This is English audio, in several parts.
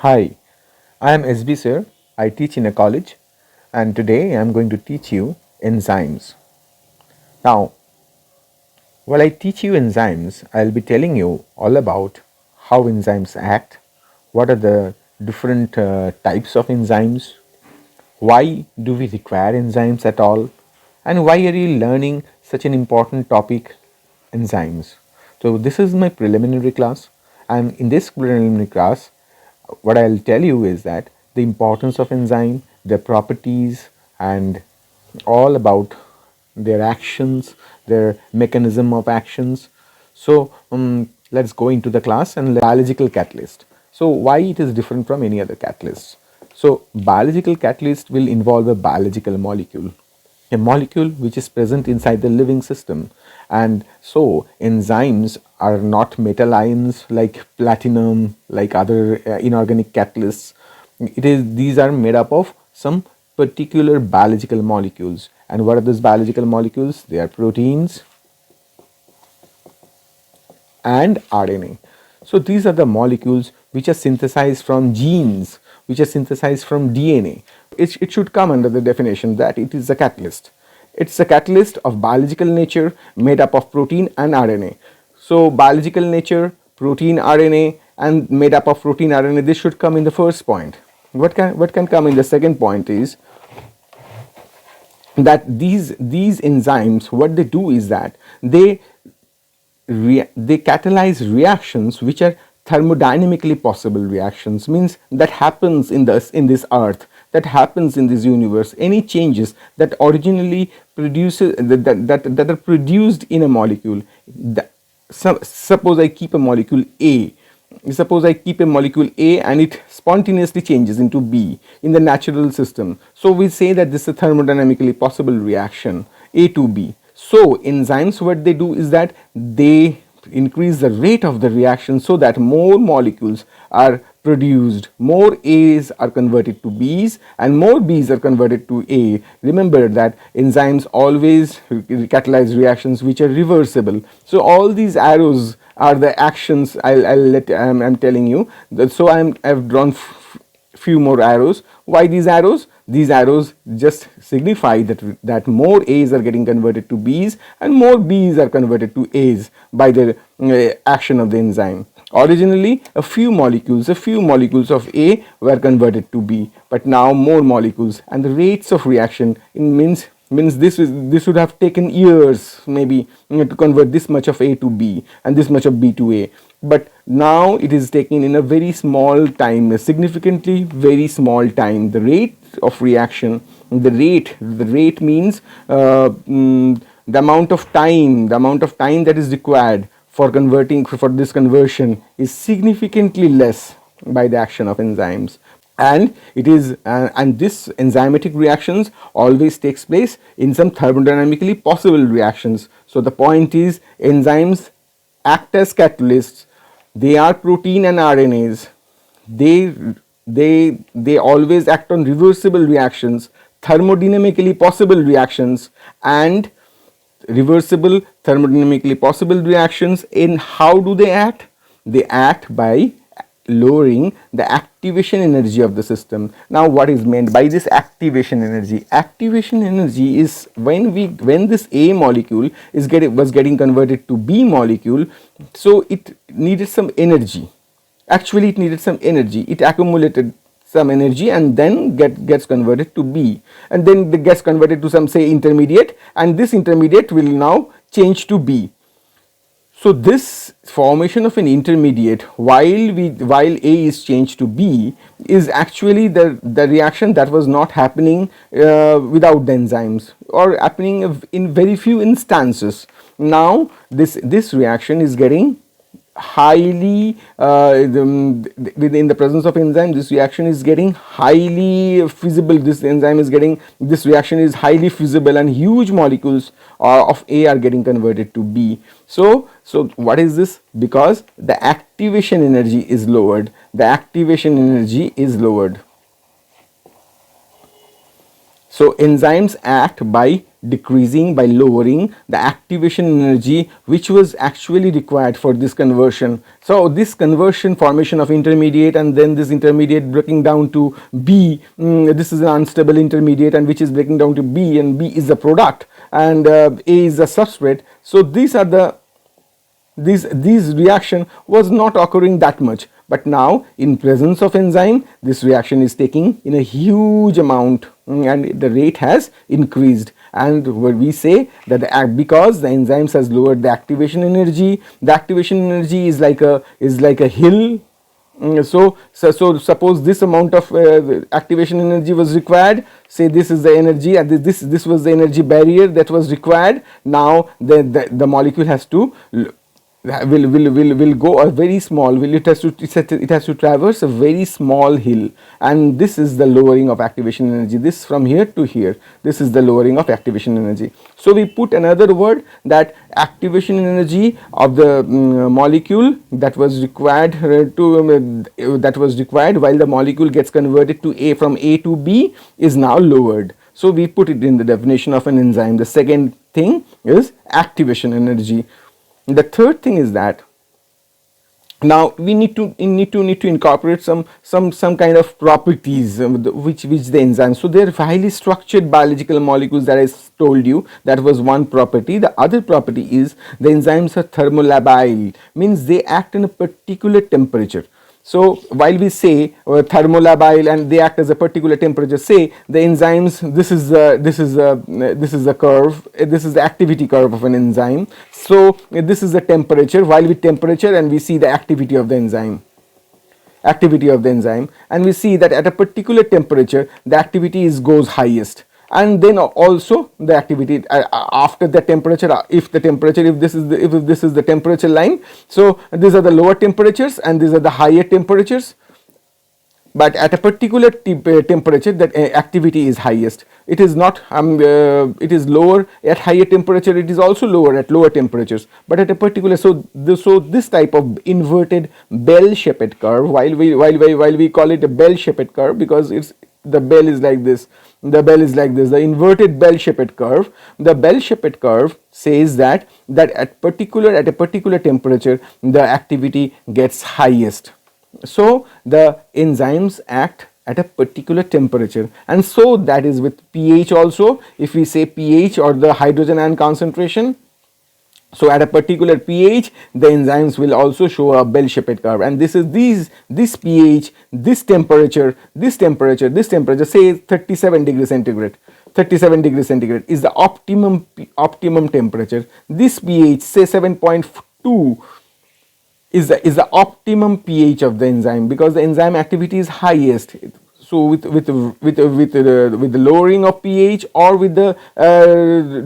Hi, I am SB sir. I teach in a college and today I am going to teach you enzymes. Now, while I teach you enzymes, I'll be telling you all about how enzymes act, what are the different types of enzymes, why do we require enzymes at all, and why are you learning such an important topic, enzymes. So, this is my preliminary class, and in this preliminary class, what I'll tell you is that the importance of enzyme, their properties, and all about their actions, their mechanism of actions. So let's go into the class and biological catalyst. So why it is different from any other catalyst? So biological catalyst will involve a molecule which is present inside the living system. And so enzymes are not metal ions like platinum, like other inorganic catalysts. These are made up of some particular biological molecules. And what are those biological molecules? They are proteins and RNA. So these are the molecules which are synthesized from genes, which are synthesized from DNA. It should come under the definition that it is a catalyst. It's a catalyst of biological nature made up of protein and RNA. So biological nature, protein, RNA, and made up of protein, RNA, this should come in the first point. What can come in the second point is that these enzymes, what they do is that they catalyze reactions which are thermodynamically possible reactions, means that happens in this earth, that happens in this universe. Any changes that originally produces that are produced in a molecule. Suppose I keep a molecule A. Suppose I keep a molecule A and it spontaneously changes into B in the natural system. So we say that this is a thermodynamically possible reaction, A to B. So enzymes, what they do is that they increase the rate of the reaction so that more molecules are produced, more A's are converted to B's and more B's are converted to A. Remember that enzymes always catalyze reactions which are reversible. So all these arrows are the actions I'm telling you. So I've drawn few more arrows. Why these arrows? These arrows just signify that more A's are getting converted to B's and more B's are converted to A's by the action of the enzyme. Originally, a few molecules of A were converted to B, but now more molecules, and the rates of reaction means this would have taken years maybe to convert this much of A to B and this much of B to A. But now it is taken in a very small time, a significantly very small time. The rate of reaction, the rate means the amount of time that is required for this conversion is significantly less by the action of enzymes. And this enzymatic reactions always takes place in some thermodynamically possible reactions. So the point is, enzymes act as catalysts. They are protein and RNAs. They always act on reversible reactions, thermodynamically possible reactions, and reversible thermodynamically possible reactions. In how do they act? They act by lowering the activation energy of the system. Now what is meant by this activation energy? Activation energy is when this A molecule was getting converted to B molecule, so it needed some energy. Actually it needed some energy. It accumulated some energy and then gets converted to B, and then it gets converted to some, say, intermediate, and this intermediate will now change to B. So this formation of an intermediate while A is changed to B is actually the reaction that was not happening without the enzymes, or happening in very few instances. Now this reaction is getting highly within the presence of enzyme, this reaction is getting highly feasible. This reaction is highly feasible, and huge molecules of A are getting converted to B. So what is this? Because the activation energy is lowered. So enzymes act by decreasing, by lowering the activation energy which was actually required for this conversion. So this conversion, formation of intermediate, and then this intermediate breaking down to B, this is an unstable intermediate, and which is breaking down to B, and B is the product, and A is the substrate. So these are the these reaction was not occurring that much, but now in presence of enzyme this reaction is taking in a huge amount, and the rate has increased. And where we say that because the enzymes has lowered the activation energy, the activation energy is like a hill. So suppose this amount of activation energy was required, say this is the energy, and this was the energy barrier that was required. Now the molecule has to will go a very small, it has to traverse a very small hill, and this is the lowering of activation energy. This from here to here, this is the lowering of activation energy. So we put another word, that activation energy of the molecule that was required while the molecule gets converted to A, from A to B, is now lowered. So we put it in the definition of an enzyme. The second thing is activation energy. The third thing is that now we need to incorporate some kind of properties which the enzymes. So they are highly structured biological molecules that I told you. That was one property. The other property is the enzymes are thermolabile, means they act in a particular temperature. So while we say thermolabile and they act as a particular temperature, say the enzymes, this is the curve, this is the activity curve of an enzyme. So this is the temperature, while with temperature, and we see the activity of the enzyme, and we see that at a particular temperature the activity goes highest, and then also the activity after the temperature, if this is the temperature line. So these are the lower temperatures and these are the higher temperatures, but at a particular temperature that activity is highest. It is not it is lower at higher temperature, it is also lower at lower temperatures, but at a particular, so this type of inverted bell shaped curve, while we call it a bell shaped curve because it's the bell is like this, the inverted bell shaped curve. The bell shaped curve says that at a particular temperature the activity gets highest. So the enzymes act at a particular temperature, and so that is with pH also. If we say pH, or the hydrogen ion concentration, so at a particular pH the enzymes will also show a bell shaped curve, and this is this pH, this temperature, say 37 degrees centigrade. 37 degrees centigrade is the optimum temperature. This pH, say 7.2, is the optimum pH of the enzyme, because the enzyme activity is highest. So with the lowering of pH or with the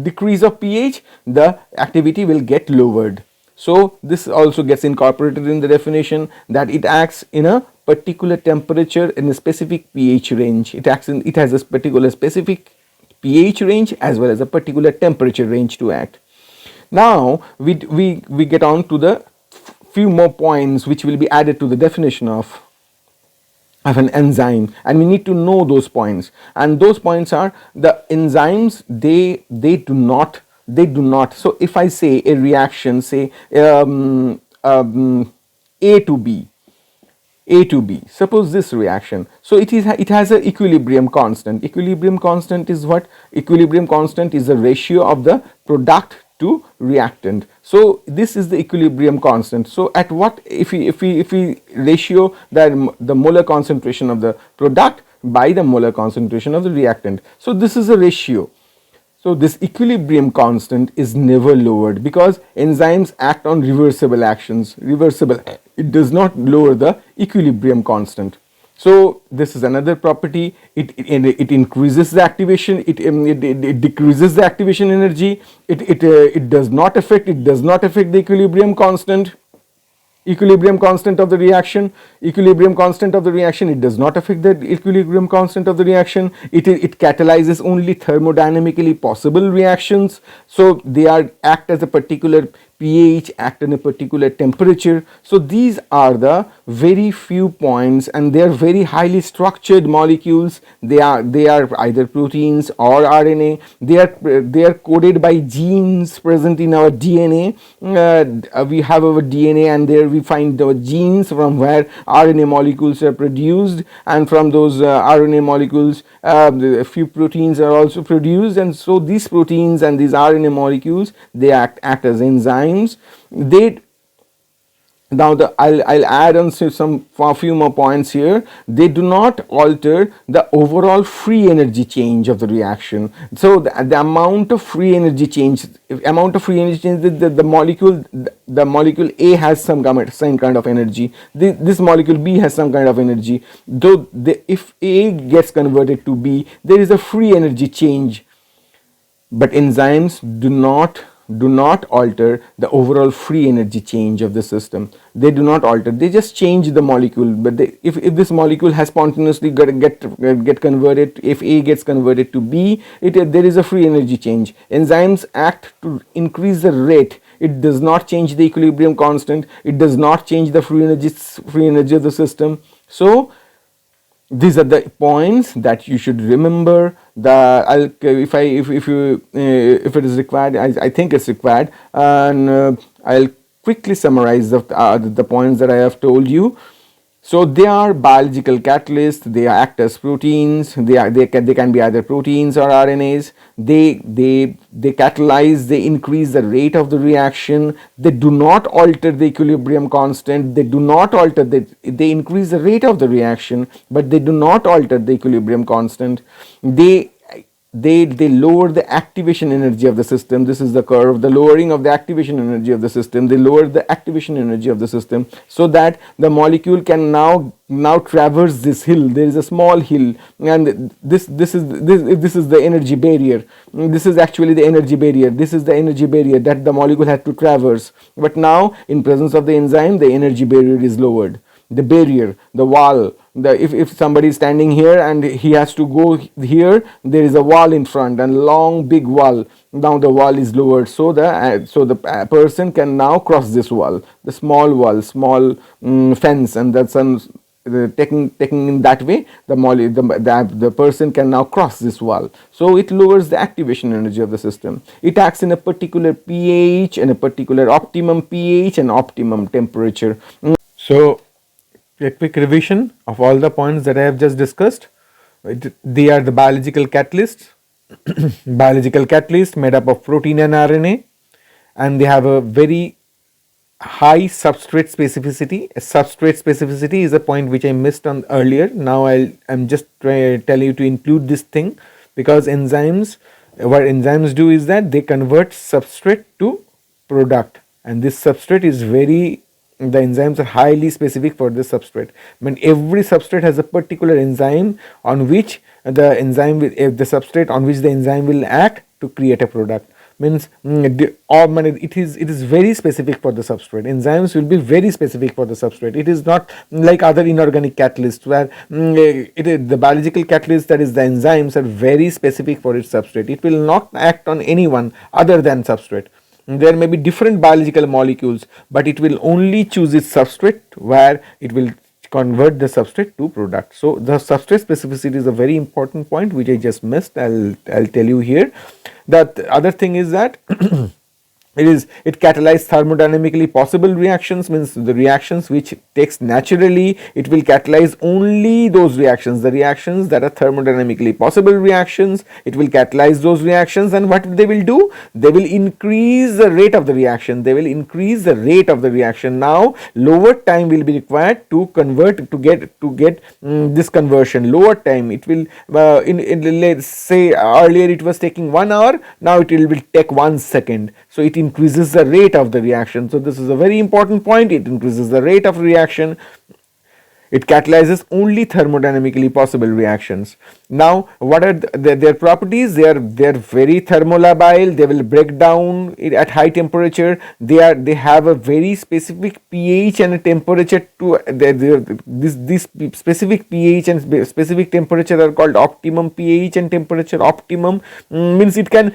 decrease of pH, the activity will get lowered. So this also gets incorporated in the definition, that it acts in a particular temperature in a specific pH range. It has a particular specific pH range as well as a particular temperature range to act. Now we get on to the few more points which will be added to the definition of an enzyme, and we need to know those points. And those points are, the enzymes they do not. So if I say a reaction, say A to B, suppose this reaction, so it has an equilibrium constant. Equilibrium constant is what? Equilibrium constant is the ratio of the product to reactant. So this is the equilibrium constant. So at what, if we ratio the molar concentration of the product by the molar concentration of the reactant, so this is a ratio. So this equilibrium constant is never lowered, because enzymes act on reversible actions. It does not lower the equilibrium constant. So this is another property. It increases the activation. It decreases the activation energy. It does not affect the equilibrium constant. Equilibrium constant of the reaction. It does not affect the equilibrium constant of the reaction. It catalyzes only thermodynamically possible reactions. So they act as a particular pH, act in a particular temperature. So these are the very few points, and they are very highly structured molecules. They are either proteins or RNA. They are coded by genes present in our DNA. We have our DNA, and there we find the genes from where RNA molecules are produced, and from those RNA molecules a few proteins are also produced. And so these proteins and these RNA molecules, they act as enzymes. They now I'll add on some a few more points here. They do not alter the overall free energy change of the reaction. So the amount of free energy change, the molecule A has some kind of energy. This molecule B has some kind of energy. Though if A gets converted to B, there is a free energy change. But enzymes do not alter the overall free energy change of the system. They do not alter, they just change the molecule. But if this molecule has spontaneously get converted, if A gets converted to B, there is a free energy change. Enzymes act to increase the rate. It does not change the equilibrium constant. It does not change the free energy of the system. So these are the points that you should remember. If it is required, I think it's required, and I'll quickly summarize the points that I have told you. So they are biological catalysts. They act as proteins. They can be either proteins or RNAs. They catalyze. They increase the rate of the reaction. They do not alter the equilibrium constant. They do not alter they increase the rate of the reaction, but they do not alter the equilibrium constant. They lower the activation energy of the system. This is the curve, the lowering of the activation energy of the system. They lower the activation energy of the system, so that the molecule can now traverse this hill. There is a small hill, and this is the energy barrier. This is actually the energy barrier. This is the energy barrier that the molecule had to traverse. But now, in presence of the enzyme, the energy barrier is lowered. The barrier, the wall, if somebody is standing here and he has to go here, there is a wall in front, and long big wall. Now the wall is lowered, so the person can now cross this wall, the small wall, small fence, and that's taking in that way, the person can now cross this wall. So it lowers the activation energy of the system. It acts in a particular pH, and a particular optimum pH and optimum temperature. So a quick revision of all the points that I have just discussed. They are the biological catalysts. Biological catalysts made up of protein and RNA, and they have a very high substrate specificity. Substrate specificity is a point which I missed on earlier. Now I'm just trying to tell you to include this thing, because what enzymes do is that they convert substrate to product, and this substrate is the enzymes are highly specific for this substrate. I mean, every substrate has a particular enzyme on which the substrate on which the enzyme will act to create a product. Means it is very specific for the substrate. Enzymes will be very specific for the substrate. It is not like other inorganic catalysts where the biological catalysts, that is the enzymes, are very specific for its substrate. It will not act on anyone other than substrate. There may be different biological molecules, but it will only choose its substrate where it will convert the substrate to product. So the substrate specificity is a very important point which I just missed. I'll tell you here. The other thing is that it catalyzes thermodynamically possible reactions, means the reactions which takes naturally, it will catalyze only those reactions, the reactions that are thermodynamically possible reactions. It will catalyze those reactions, and what they will do, they will increase the rate of the reaction. Now lower time will be required to get this conversion. Lower time, it will let's say earlier it was taking 1 hour, now it will take 1 second. So it increases the rate of the reaction. So this is a very important point. It increases the rate of reaction. It catalyzes only thermodynamically possible reactions. Now, what are their properties? They are very thermolabile. They will break down at high temperature. They have a very specific pH and a temperature to this specific pH and specific temperature are called optimum pH and temperature. Optimum means it can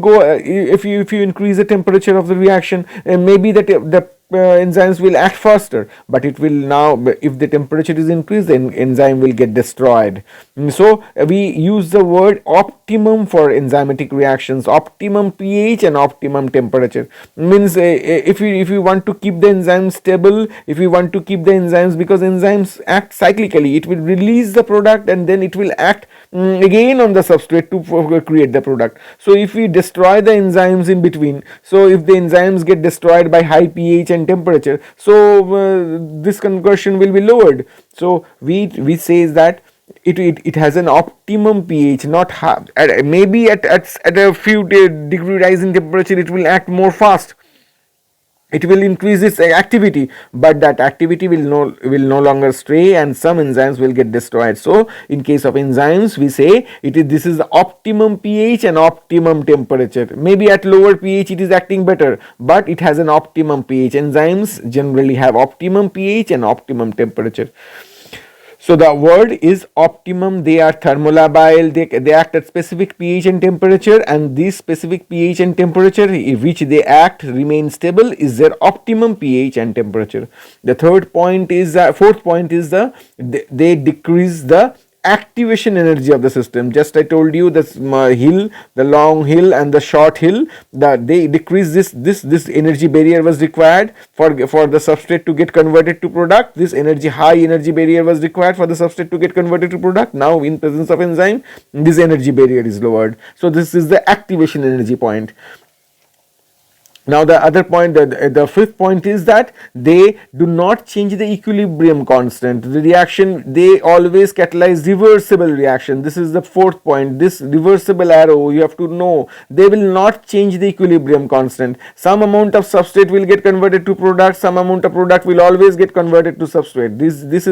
go if you increase the temperature of the reaction, maybe the enzymes will act faster, but it will now, if the temperature is increased, then enzyme will get destroyed. So we use the word optimum for enzymatic reactions. Optimum pH and optimum temperature means if you want to keep the enzymes stable, if you want to keep the enzymes, because enzymes act cyclically, it will release the product and then it will act again on the substrate to create the product. So if we destroy the enzymes in between, so if the enzymes get destroyed by high pH and temperature, so this conversion will be lowered. So we say that it has an optimum pH, not half. Maybe at a few degree rise in temperature, it will act more fast. It will increase its activity, but that activity will no longer stay, and some enzymes will get destroyed. So in case of enzymes, we say this is the optimum pH and optimum temperature. Maybe at lower pH it is acting better, but it has an optimum pH. Enzymes generally have optimum pH and optimum temperature. So the word is optimum. They are thermolabile. They act at specific pH and temperature, and this specific pH and temperature which they act remain stable is their optimum pH and temperature. The fourth point is they decrease the activation energy of the system. Just I told you this hill, the long hill and the short hill, that they decrease this energy barrier was required for the substrate to get converted to product. This high energy barrier was required for the substrate to get converted to product. Now in presence of enzyme, this energy barrier is lowered. So this is the activation energy point. Now the other point, the fifth point is that they do not change the equilibrium constant. The reaction, they always catalyze reversible reaction. This is the fourth point. This reversible arrow, you have to know, they will not change the equilibrium constant. Some amount of substrate will get converted to product, some amount of product will always get converted to substrate. This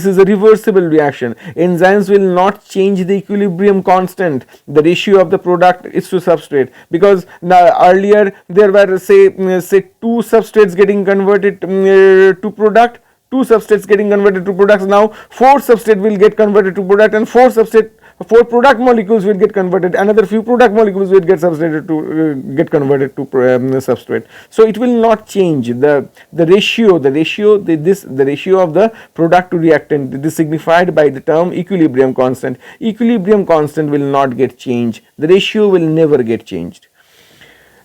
is a reversible reaction. Enzymes will not change the equilibrium constant, the ratio of the product is to substrate, because now earlier there were say two substrates getting converted to product, now four substrate will get converted to product, and four product molecules will get converted, another few product molecules will get substrated to get converted to substrate. So it will not change the ratio of the product to reactant. It is signified by the term equilibrium constant. Equilibrium constant will not get changed, the ratio will never get changed.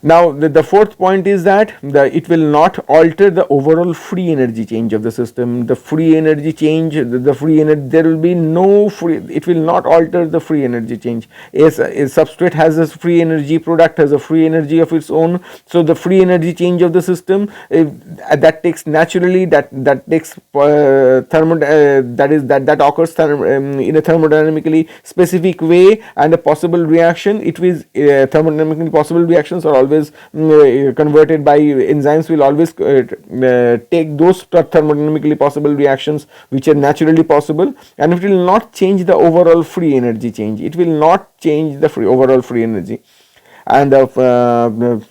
Now the fourth point is that it will not alter the overall free energy change of the system. The free energy change, there will be no free, it will not alter the free energy change. As a substrate has a free energy, product has a free energy of its own. So the free energy change of the system that takes naturally, that takes that occurs in a thermodynamically specific way, and a possible reaction, it is thermodynamically possible reactions are always converted by enzymes, will always take those thermodynamically possible reactions which are naturally possible, and it will not change the overall free energy change. It will not change the overall free energy. And the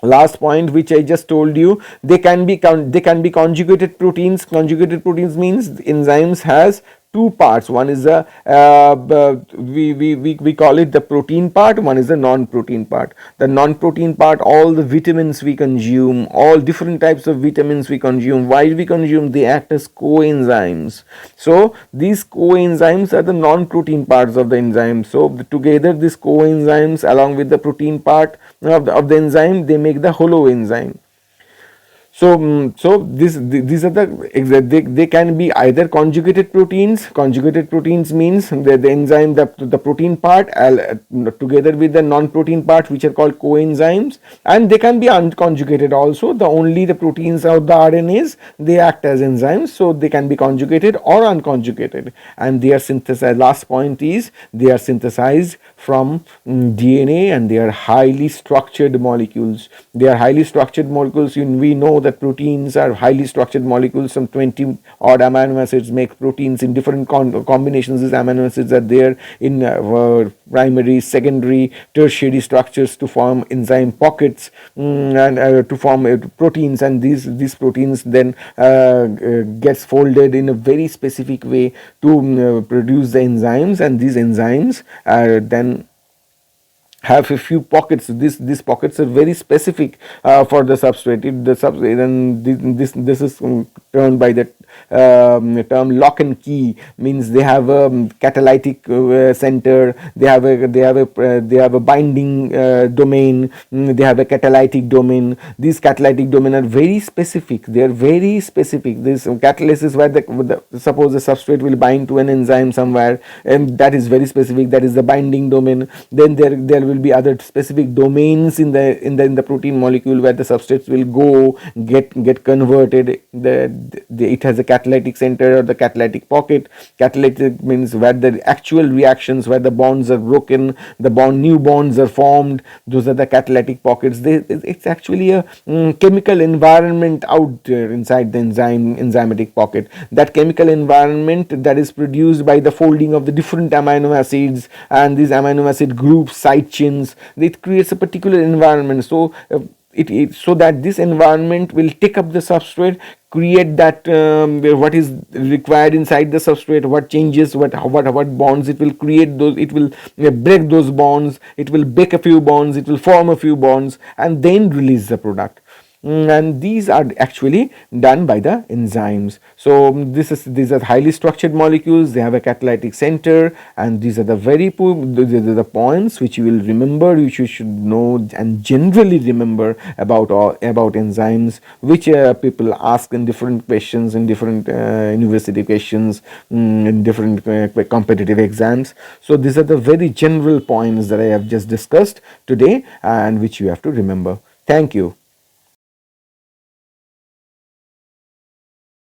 last point, which I just told you, they can be conjugated proteins. Conjugated proteins means enzymes has two parts. One is the we call it the protein part, one is the non-protein part. The non-protein part, all the vitamins we consume, all different types of vitamins we consume. Why we consume? They act as coenzymes. So these coenzymes are the non-protein parts of the enzyme. So together these coenzymes along with the protein part of the enzyme, they make the holoenzyme. So these are they can be either conjugated proteins. Conjugated proteins means the enzyme, the protein part together with the non-protein part, which are called coenzymes, and they can be unconjugated also. The proteins of the RNAs, they act as enzymes, so they can be conjugated or unconjugated, and they are synthesized. Last point is they are synthesized from DNA, and they are highly structured molecules. They are highly structured molecules. We know that proteins are highly structured molecules. Some 20 odd amino acids make proteins in different combinations. These amino acids are there in primary, secondary, tertiary structures to form enzyme pockets, and to form proteins, and these proteins then gets folded in a very specific way to produce the enzymes, and these enzymes are then have a few pockets. These pockets are very specific for the substrate. If the substrate, and this is termed by the term lock and key, means they have a catalytic center, they have a binding domain, they have a catalytic domain. These catalytic domain are very specific. They are very specific. This catalyst is where suppose the substrate will bind to an enzyme somewhere, and that is very specific. That is the binding domain. Then there will be other specific domains in the protein molecule where the substrates will go get converted. It has a catalytic center or the catalytic pocket. Catalytic means where the actual reactions, where the bonds are broken, new bonds are formed. Those are the catalytic pockets. It's actually a chemical environment out there inside the enzymatic pocket. That chemical environment that is produced by the folding of the different amino acids and these amino acid groups, side chains. It creates a particular environment. So so that this environment will take up the substrate, create that what is required inside the substrate, what changes, what bonds it will create. Those it will break those bonds, it will break a few bonds, it will form a few bonds, and then release the product. And these are actually done by the enzymes. So these are highly structured molecules. They have a catalytic center, and these are the points which you will remember, which you should know and generally remember about enzymes, which people ask in different questions, in different university questions, in different competitive exams. So these are the very general points that I have just discussed today, and which you have to remember. Thank you.